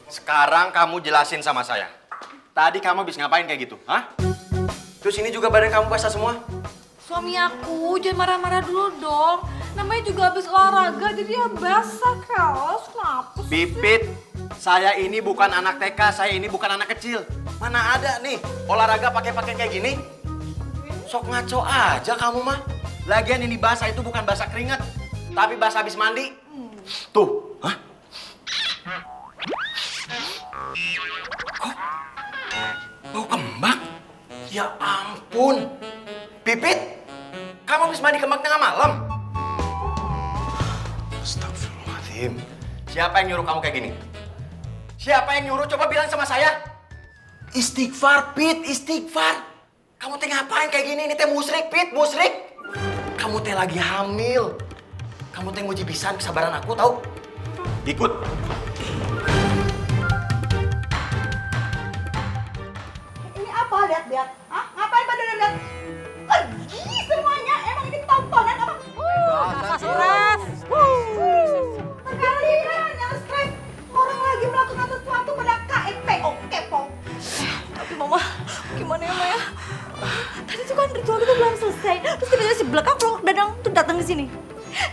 Sekarang kamu jelasin sama saya. Tadi kamu habis ngapain kayak gitu, hah? Terus ini juga badan kamu basah semua? Suami aku, jangan marah-marah dulu dong. Namanya juga habis olahraga, jadi ya basah kaos. Kenapa sih? Pipit, saya ini bukan anak TK, saya ini bukan anak kecil. Mana ada nih olahraga pakai kayak gini? Sok ngaco aja kamu mah. Lagian ini basah itu bukan basah keringat, tapi basah habis mandi. Tuh, hah? Kok bau kembang? Ya ampun. Pipit, kamu habis mandi kembang tengah malam? Astagfirullahaladzim. Siapa yang nyuruh kamu kayak gini? Siapa yang nyuruh? Coba bilang sama saya. Istighfar, Pit, istighfar. Kamu teh ngapain kayak gini? Ini teh musrik, Pit, musrik. Kamu teh lagi hamil. Kamu teh nguji pisan kesabaran aku, tahu? Ikut. Ini apa? Lihat-lihat. Hah? Ngapain pada lihat? Pergi semuanya. Emang ini tontonan apa? Stres. Sekalian yang stres. Orang lagi melakukan sesuatu pada KEPO, kepo. Tapi mama, gimana ya Maya? Tadi tuh kan ritual kita belum selesai. Terus tiba-tiba si belakang peluk dadang tuh datang ke sini.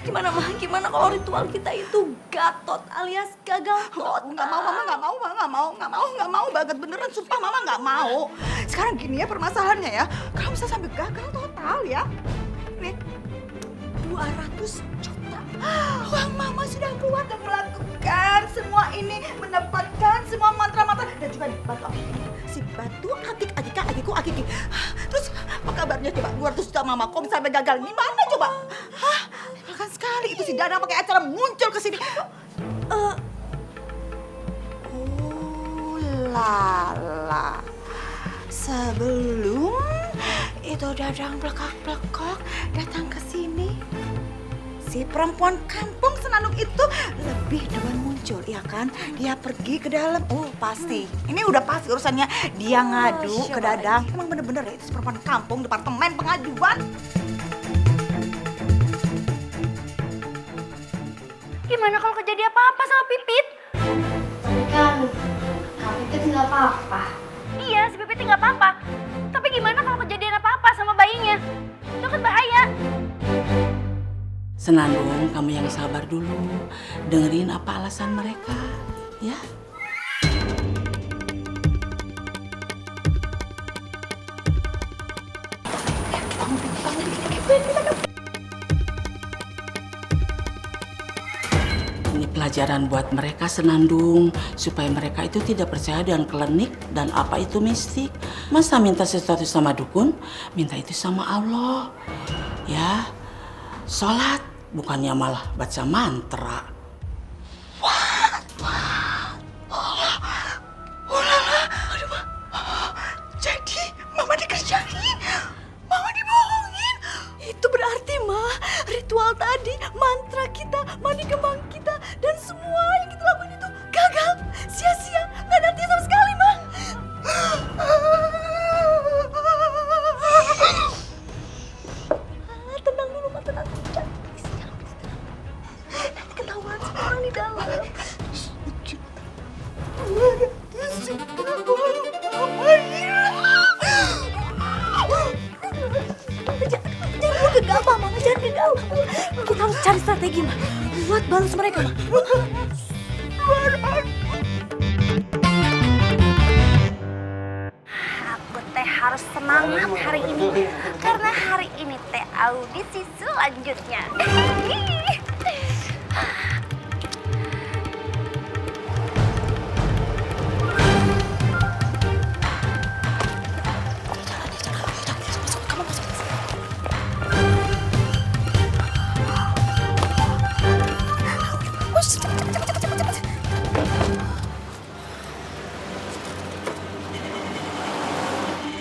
Gimana mah? Gimana kalau ritual kita itu gatot alias gagal total? Nggak mau, mama nggak mau banget beneran. Sumpah mama nggak mau. Sekarang gini ya permasalahannya ya. Kalau bisa sampai gagal total ya. Nih, 200 juta. Uang mama sudah keluar dan melakukan semua ini, mendapatkan semua mantra-mantra dan juga nih batu akik. Si batu akik, akiki. Terus apa kabarnya coba 200 juta mama kok sampai gagal? Gimana coba? Hah? Bahkan sekali itu si Dana pakai acara muncul ke sini. Oh lala. Sebelum itu Dadang plekak-plekok datang ke sini, si perempuan kampung Senandung itu lebih duluan muncul, ya kan? Dia pergi ke dalam. Oh pasti, ini udah pasti urusannya. Dia ngadu ke Dadang. Emang bener-bener ya itu si perempuan kampung, departemen pengaduan. Gimana kalau kejadian apa-apa sama Pipit? Tapi kan, Kak Pipit nggak apa-apa. Iya, si Pipit nggak apa-apa. Tapi gimana kalau kejadian apa-apa sama bayinya? Itu kan bahaya. Senandung, kamu yang sabar dulu. Dengerin apa alasan mereka, ya? Ini pelajaran buat mereka, Senandung, supaya mereka itu tidak percaya dengan klinik dan apa itu mistik. Masa minta sesuatu sama dukun, minta itu sama Allah. Ya, sholat bukannya malah baca mantra. Jadi mama dikerjain, mama dibohongin. Itu berarti ritual tadi, mantra kita, mandi kembang kita, dan semua yang kita lakuin itu gagal, sia-sia, nggak ada artinya sama sekali, Ma. Tenang dulu, Ma, tenang. Nanti ketahuan semua orang di dalam. Jangan dulu gegabah, Mama. Jangan gegabah. Kita harus cari strategi mah buat balas mereka mah. Aku teh harus semangat hari ini. Karena hari ini teh audisi selanjutnya.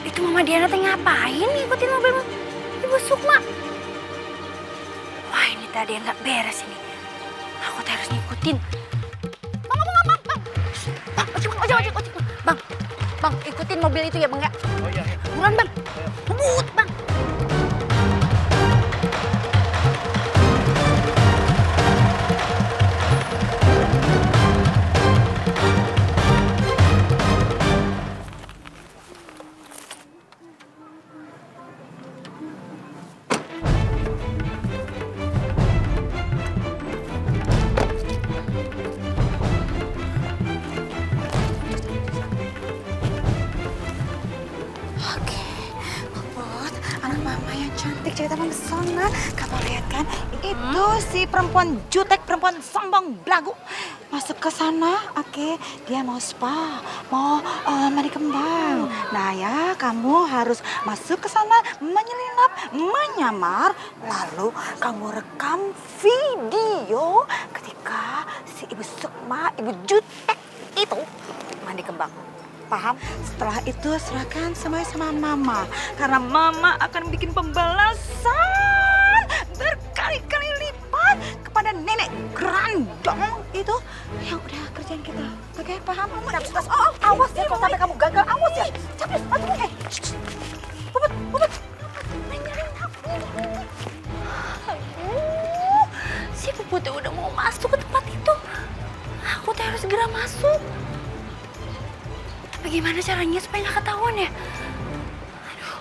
Itu Mama Diana teh ngapain ngikutin mobil Ibu Sukma? Wah ini tadi nggak beres ini. Aku teh harus ngikutin. Bang, ojek. Bang, ikutin mobil itu ya Bang ya. Oh iya. Buruan Bang, ngebut Bang. cerita mempesona. Kamu lihat kan? Itu si perempuan jutek, perempuan sombong belagu. Masuk ke sana, oke. Dia mau spa, mau mandi kembang. Nah ya, kamu harus masuk ke sana, menyelinap, menyamar. Lalu kamu rekam video ketika si Ibu Sukma, Ibu jutek itu mandi kembang. Paham? Setelah itu serahkan semuanya sama Mama. Karena Mama akan bikin pembalasan berkali-kali lipat kepada nenek grandong itu yang udah kerjaan kita. Oke, paham Mama? Oh, awas ya kalau sampai kamu gagal. Awas ya. Capek, aduh. Bubut. Aduh, si Puputnya udah mau masuk ke tempat itu. Aku tuh harus segera masuk. Tapi gimana caranya supaya nggak ketahuan ya? Aduh.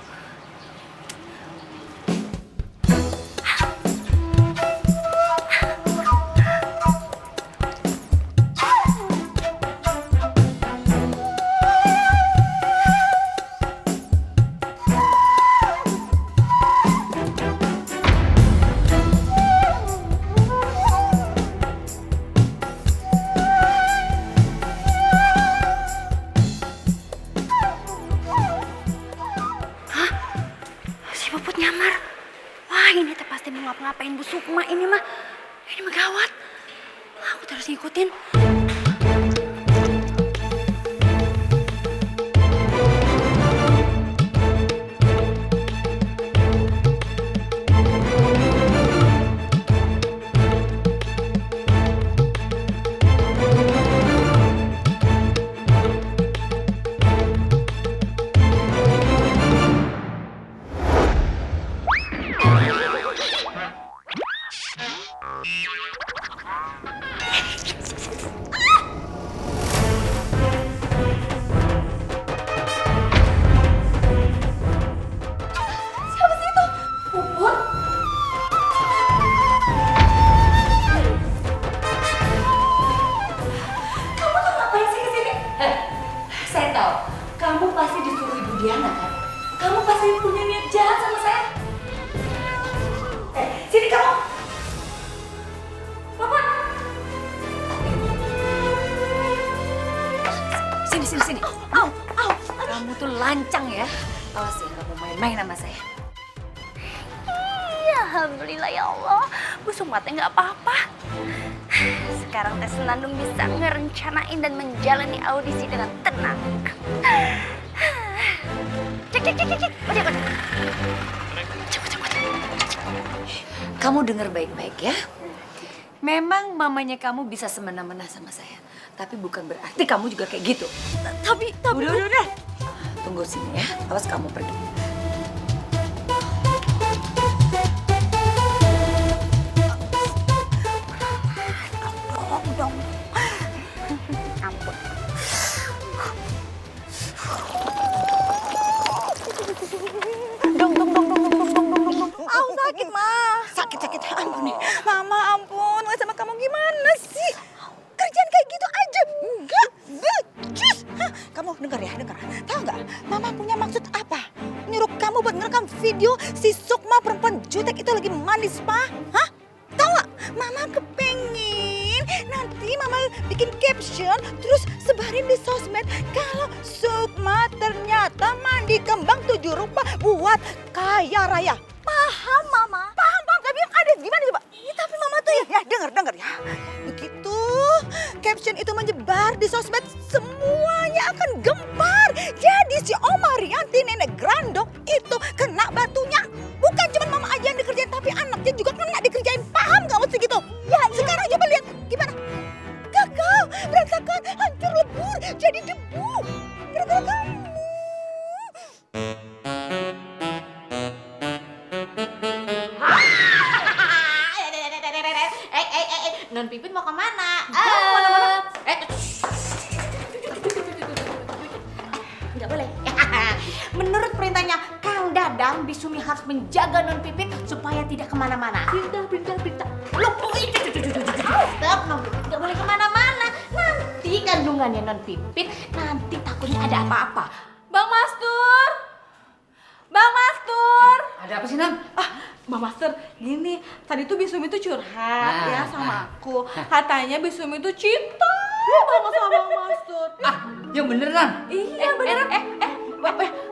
Si Puput nyamar. Wah, ini teh pasti mau ngapa-ngapain Bu Sukma ini mah. Ini mah gawat. Aku terus ngikutin. Saya tahu, kamu pasti disuruh Ibu Diana kan? Kamu pasti punya niat jahat sama saya. Sini kamu. Bapak. Sini. Au. Kamu tuh lancang ya. Awas ya, kamu main-main sama saya. Ya, alhamdulillah ya Allah. Bu Sukma teh nggak apa-apa. Sekarang teh Senandung bisa ngerencanain dan menjalani audisi dengan tenang. Cek. Ojek. Cepat. Kamu dengar baik-baik ya. Memang mamanya kamu bisa semena-mena sama saya. Tapi bukan berarti kamu juga kayak gitu. Tapi. Udah. Tunggu sini ya. Awas kamu pergi. Ampun. Au, sakit, Ma. Sakit. Ampun. Mama, ampun. Mau sama kamu gimana sih? Kerjaan kayak gitu aja. Enggak becus. Hah, kamu dengar. Tahu nggak? Mama punya maksud apa? Nyuruh kamu buat ngerekam video si Sukma perempuan jutek itu lagi mandi spa? Hah? Tahu nggak? Mama kepengen nanti Mama bikin caption terus sebarin di sosmed kalau Sukma ternyata mandi kembang 7 rupa buat kaya raya. Paham, Mama? Paham. Tapi yang ada gimana coba? Ya, tapi Mama tuh ya dengar ya. Begitu caption itu menyebar di sosmed, semuanya akan gempar. Jadi si Oma Rianti, nenek grandong itu kena batunya. Bukan cuma Mama aja yang dikerjain, tapi anaknya juga kena dikerjain. Paham gak maksud gitu? Ya, sekarang coba lihat gimana? Gagal, berantakan, hancur lebur, jadi debu. Gara-gara kamu. Non Pipit mau kemana? Nggak boleh. Menurut perintahnya Kang Dadang, Bisumi harus menjaga Non Pipit supaya tidak kemana-mana. Perintah. Loh, stop, Non Pipit nggak boleh kemana-mana. Nanti kandungannya Non Pipit nanti takutnya ada apa-apa. Bang Mastur, Bang Mastur. Ada apa sih, Nam? Bang Master, gini, tadi tuh Bisumi tuh curhat ya sama aku. Katanya Bisumi tuh cinta banget sama Bang Master. Yang bener, Nam? Iya beneran.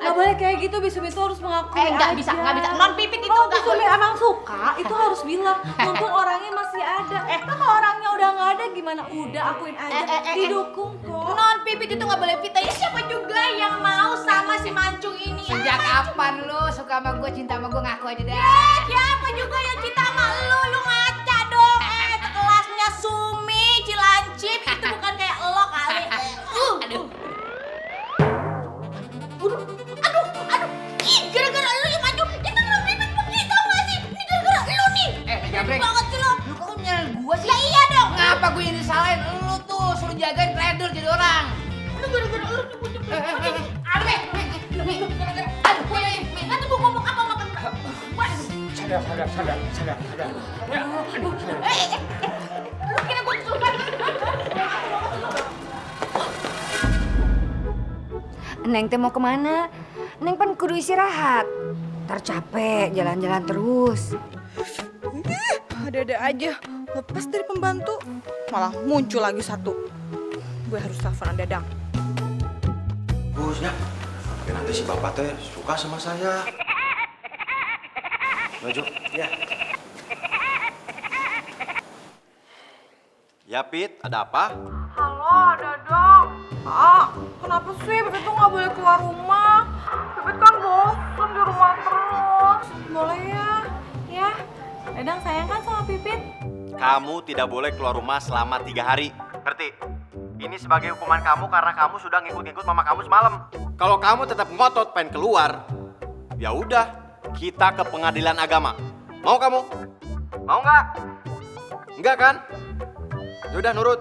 Nggak boleh kayak gitu, Bisumi tuh harus mengakui nggak bisa. Non Pipit itu kalau nggak Bisumi boleh. emang suka, itu harus bilang. Mumpung orangnya masih ada. Kalau orangnya udah nggak ada gimana? Udah akuin aja, didukung kok. Non Pipit itu nggak boleh fitnah. Ya siapa juga yang mau sama si mancung ini? Sejak kapan lu suka sama gue, cinta sama gue, ngaku aja deh. Siapa juga yang cinta sama lu ngaca dong. Kelasnya Sumi, Cilancip, itu bukan kayak lo kali. Aduh. Ih, gara-gara lu yang maju, itu belum ribet begitu tau gak sih? Ini gara-gara lu nih. Jambreng. Banget sih lo. Lu kok nyalain gue sih? Ya iya dong. Ngapa gue yang disalahin? Lu tuh suruh jagain Redul jadi orang. Lu gara-gara lu nyebut-nyebut. Aduh, aduh, gue yang Nanti gua ngomong apa makan. sadar. Lu kira gua kesurupan? Neng teh mau kemana? Neng kan kudu istirahat. Ntar capek jalan-jalan terus. Ada-ada aja, lepas dari pembantu, malah muncul lagi satu. Gue harus telepon Dadang. Bus ya. Nanti si bapak teh suka sama saya. Maju. Ya. Ya Pit, ada apa? Halo, Dadang. Kenapa sih Bebet tuh nggak boleh keluar rumah? Bebet kan bosan di rumah terus. Boleh ya? Ya. Dadang sayang kan sama Pipit? Kamu tidak boleh keluar rumah selama 3 hari. Ngerti? Ini sebagai hukuman kamu karena kamu sudah ngikut-ngikut mama kamu semalam. Kalau kamu tetap ngotot pengen keluar, ya udah, kita ke pengadilan agama. Mau kamu? Mau nggak? Enggak kan? Ya udah nurut.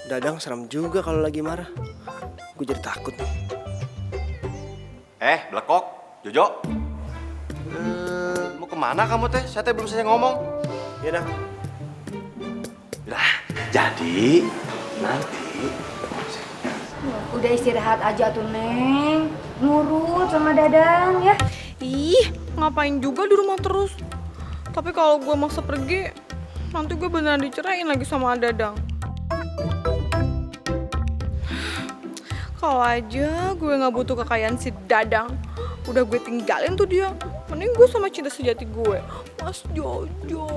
Dadang serem juga kalau lagi marah. Gue jadi takut nih. Blekok, Jojo. Mau kemana kamu teh? Saya teh belum selesai ngomong. Ya dah. Lah, jadi nanti Udah istirahat aja tuh Neng. Nurut sama Dadang ya. Ih, ngapain juga di rumah terus? Tapi kalau gue maksa pergi, nanti gue beneran dicerain lagi sama Dadang. Kalau aja gue nggak butuh kekayaan si Dadang, udah gue tinggalin tuh dia. Mending gue sama cinta sejati gue, Mas Jojo.